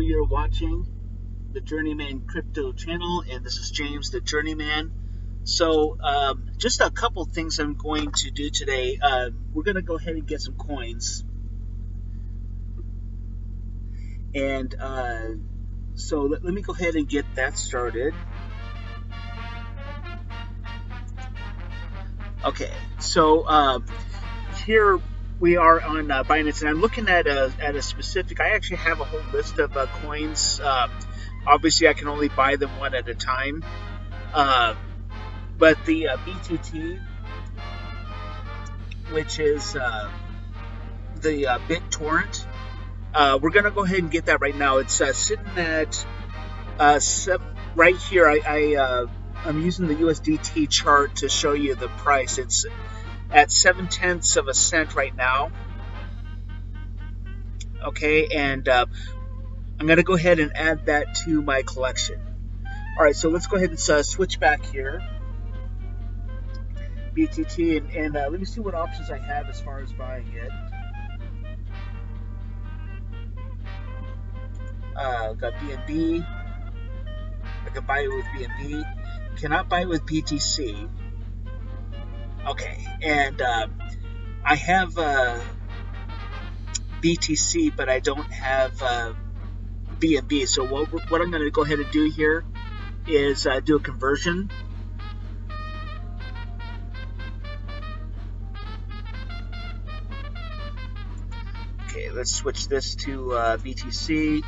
you're watching the Journeyman Crypto channel, and this is James, the Journeyman. So, just a couple things I'm going to do today. We're going to go ahead and get some coins. And so let me go ahead and get that started. Okay, so here we are on Binance, and I'm looking at a specific. I actually have a whole list of coins. Obviously, I can only buy them one at a time. But the BTT, which is the BitTorrent, we're gonna go ahead and get that right now. It's sitting at right here. I'm using the USDT chart to show you the price. It's at 0.7 of a cent right now. Okay, and I'm going to go ahead and add that to my collection. All right, so let's go ahead and switch back here. BTT, and let me see what options I have as far as buying it. Got BNB. I can buy it with BNB. Cannot buy it with BTC. Okay, and I have BTC, but I don't have BNB. So what I'm going to go ahead and do here is do a conversion. Okay, let's switch this to BTC.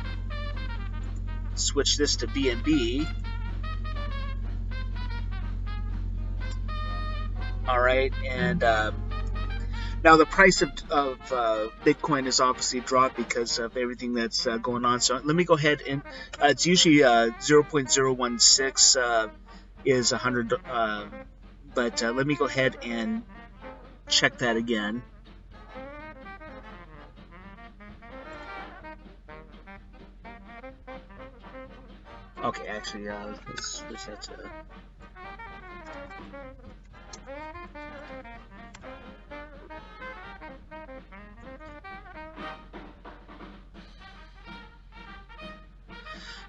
Switch this to BNB. All right, and now the price of Bitcoin has obviously dropped because of everything that's going on. So let me go ahead and it's usually 0.016 is 100, but let me go ahead and check that again. Okay, actually, let's switch that to.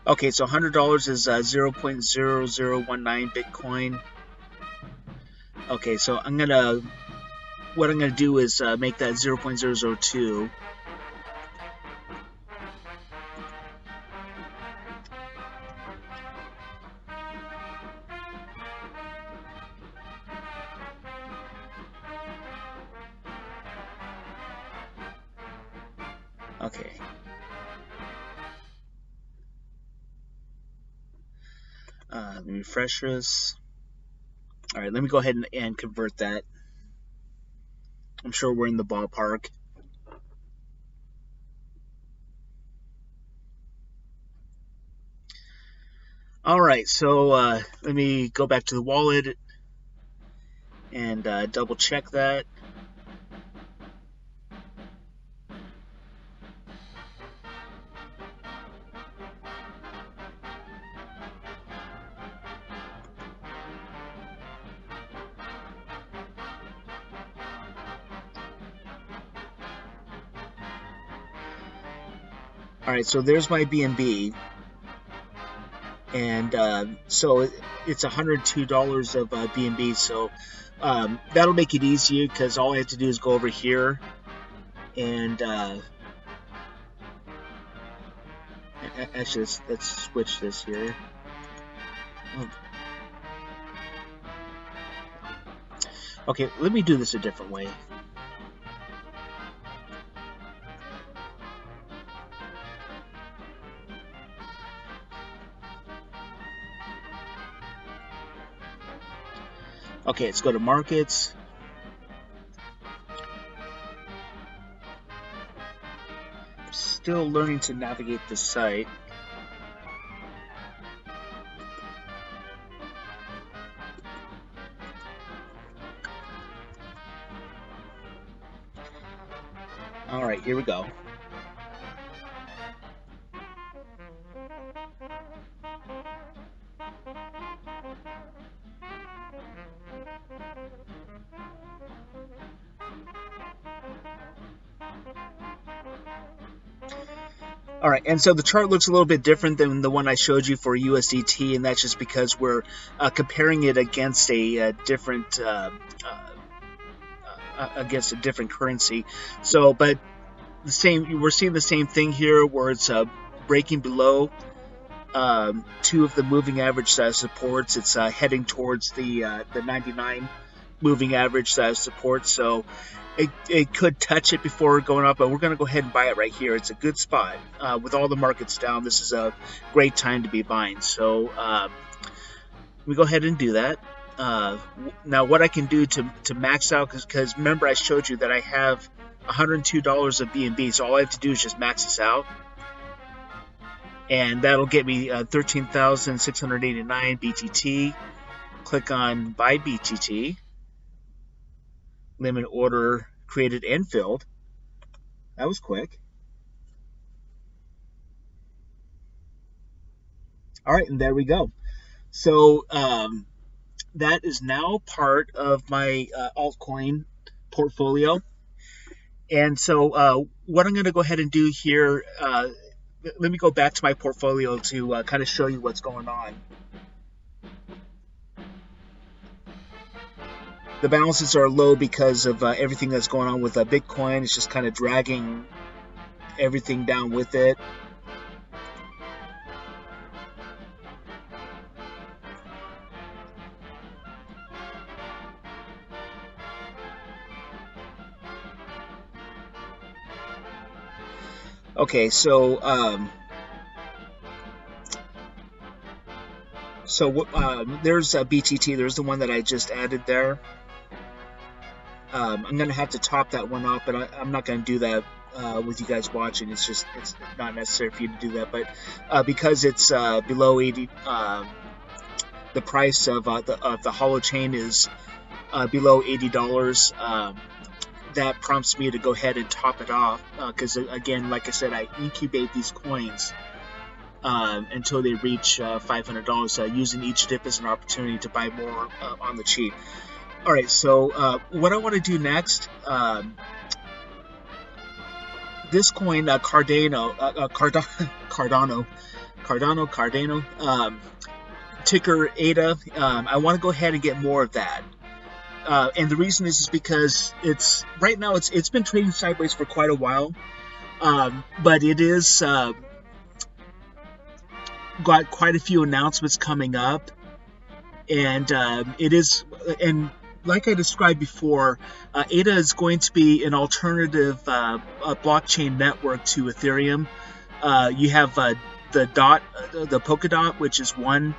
Okay, so $100 is 0.0019 Bitcoin. Okay, so what I'm gonna do is make that 0.002. Okay. Let me refresh this. All right, let me go ahead and convert that. I'm sure we're in the ballpark. All right, so let me go back to the wallet and double check that. All right, so there's my BNB, and so it's $102 of BNB. So that'll make it easier because all I have to do is go over here and actually let's switch this here. Okay, let me do this a different way. Okay, let's go to markets. Still learning to navigate the site. All right, here we go. All right, and so the chart looks a little bit different than the one I showed you for USDT, and that's just because we're comparing it against a different currency. So, but we're seeing the same thing here, where it's breaking below two of the moving average supports. It's heading towards the 99 moving average support. So it could touch it before going up, but we're going to go ahead and buy it right here. It's a good spot. With all the markets down, this is a great time to be buying. So we go ahead and do that. Now, what I can do to max out, because remember I showed you that I have $102 of BNB, so all I have to do is just max this out. And that'll get me 13,689 BTT. Click on Buy BTT. Limit order created and filled. That was quick. All right, and there we go. So that is now part of my altcoin portfolio. And so what I'm going to go ahead and do here, let me go back to my portfolio to kind of show you what's going on. The balances are low because of everything that's going on with Bitcoin. It's just kind of dragging everything down with it. Okay, so there's BTT. There's the one that I just added there. I'm going to have to top that one up, but I'm not going to do that with you guys watching. It's not necessary for you to do that. But because it's below 80, the price of the holochain is below $80. That prompts me to go ahead and top it off because, again, like I said, I incubate these coins until they reach $500, using each dip as an opportunity to buy more on the cheap. All right, so what I want to do next, this coin, Cardano, ticker ADA, I want to go ahead and get more of that. And the reason is because right now it's been trading sideways for quite a while, but it is got quite a few announcements coming up, and like I described before, ADA is going to be an alternative blockchain network to Ethereum. You have the Polkadot, which is one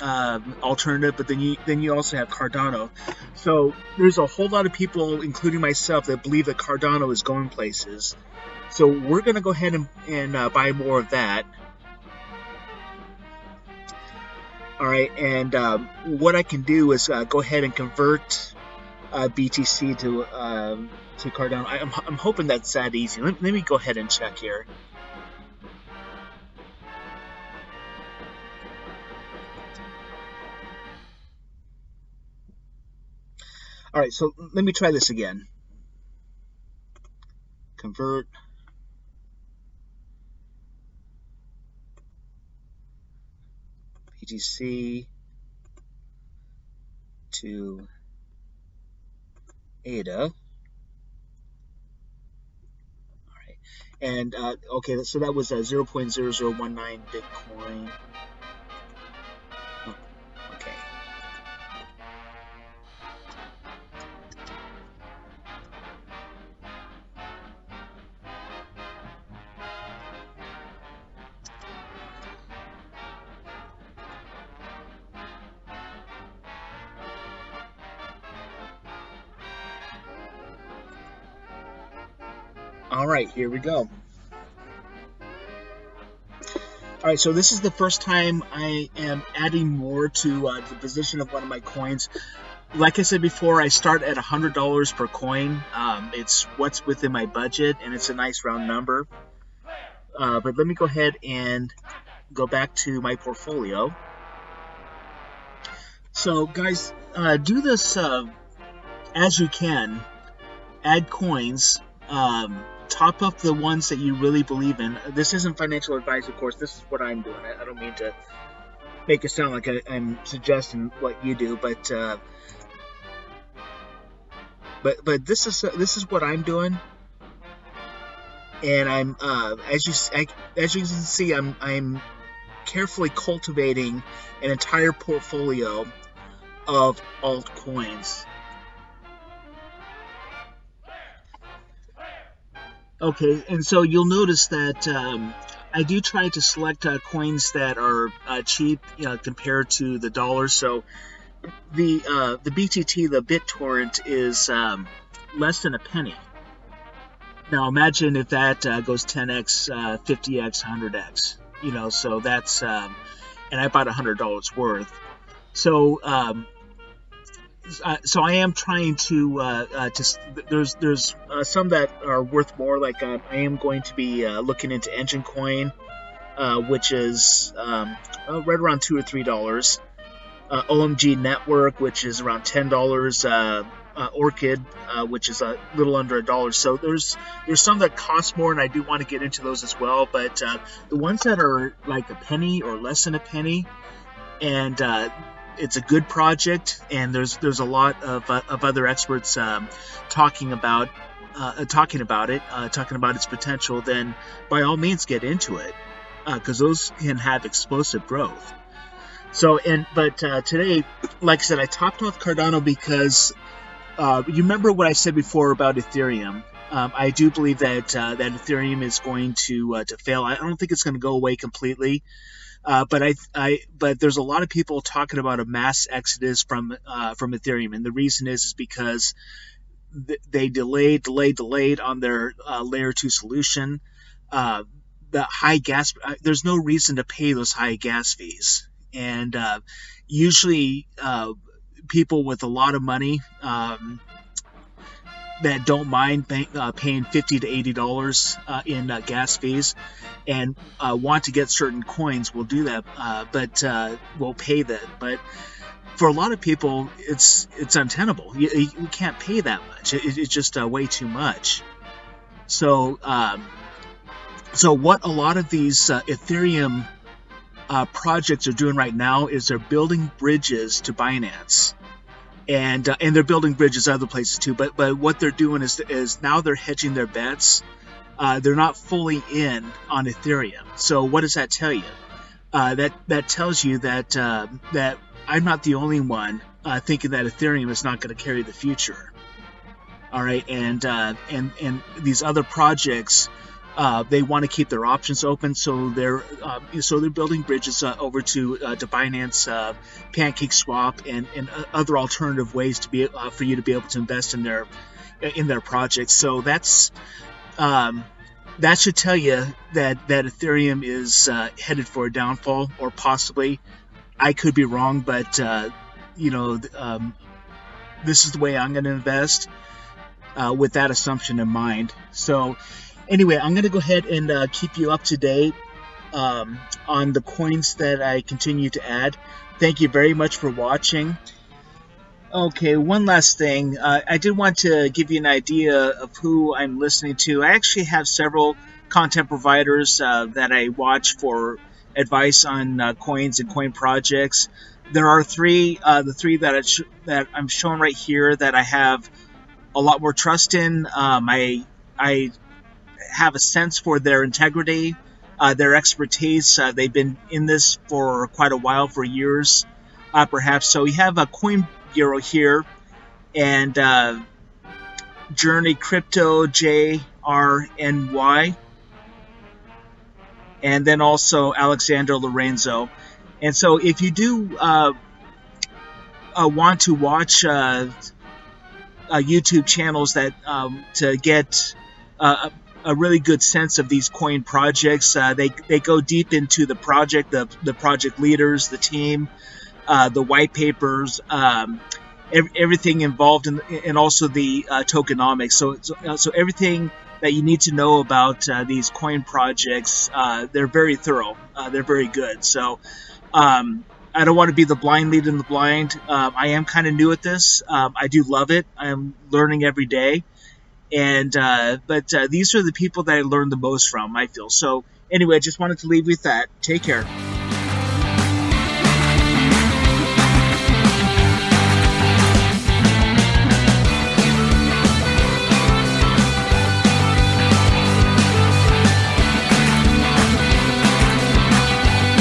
alternative, but then you also have Cardano. So there's a whole lot of people, including myself, that believe that Cardano is going places. So we're going to go ahead and buy more of that. All right, and what I can do is go ahead and convert BTC to Cardano. I'm hoping that's that easy. Let me go ahead and check here. All right, so let me try this again. Convert. BTC to ADA. All right, and okay, so that was 0.0019 Bitcoin. Oh, okay. All right, here we go. All right, so this is the first time I am adding more to the position of one of my coins. Like I said before, I start at $100 per coin. It's what's within my budget, and it's a nice round number. But let me go ahead and go back to my portfolio. So, guys, do this as you can. Add coins. top up the ones that you really believe in. This isn't financial advice, of course. This is what I'm doing. I don't mean to make it sound like I'm suggesting what you do, but this is what I'm doing, and I'm as you can see, I'm carefully cultivating an entire portfolio of altcoins. Okay, and so you'll notice that I do try to select coins that are cheap, compared to the dollar. So the BTT, the BitTorrent, is less than a penny. Now imagine if that goes 10x, 50x, 100x. So that's and I bought $100 worth. So so I am trying to there's some that are worth more. Like I am going to be looking into Engine Coin, which is right around $2 or $3. OMG Network, which is around $10. Orchid, which is a little under $1. So there's some that cost more, and I do want to get into those as well. But the ones that are like a penny or less than a penny, and it's a good project, and there's a lot of other experts talking about its potential, then by all means get into it, because those can have explosive growth. So but today, like I said, I topped off Cardano because you remember what I said before about Ethereum. I do believe that Ethereum is going to fail. I don't think it's going to go away completely. But there's a lot of people talking about a mass exodus from Ethereum, and the reason is because they delayed on their layer 2 solution. The high gas, there's no reason to pay those high gas fees, and usually people with a lot of money that don't mind paying $50 to $80 in gas fees, and want to get certain coins will do that, but will pay that. But for a lot of people, it's untenable. You can't pay that much. It's just way too much. So what a lot of these Ethereum projects are doing right now is they're building bridges to Binance. And they're building bridges other places too. But what they're doing is now they're hedging their bets. They're not fully in on Ethereum. So what does that tell you? That tells you that I'm not the only one thinking that Ethereum is not going to carry the future. All right, and these other projects, they want to keep their options open, so they're building bridges over to Binance, PancakeSwap, and other alternative ways to be for you to be able to invest in their projects. So that should tell you that Ethereum is headed for a downfall, or possibly. I could be wrong, but this is the way I'm going to invest with that assumption in mind. So anyway, I'm going to go ahead and keep you up to date on the coins that I continue to add. Thank you very much for watching. Okay, one last thing. I did want to give you an idea of who I'm listening to. I actually have several content providers that I watch for advice on coins and coin projects. There are three, the three that I'm showing right here that I have a lot more trust in. I have a sense for their integrity, their expertise. They've been in this for quite a while, for years, perhaps. So we have a Coin Bureau here, and Journey Crypto, JRNY, and then also Alexander Lorenzo. And so if you do want to watch YouTube channels that to get a really good sense of these coin projects, they go deep into the project, the project leaders, the team, the white papers, everything involved and also the tokenomics. So everything that you need to know about these coin projects, they're very thorough. They're very good. So I don't want to be the blind leading the blind. I am kind of new at this. I do love it. I'm learning every day. And but these are the people that I learned the most from, I feel. So anyway, I just wanted to leave with that. Take care.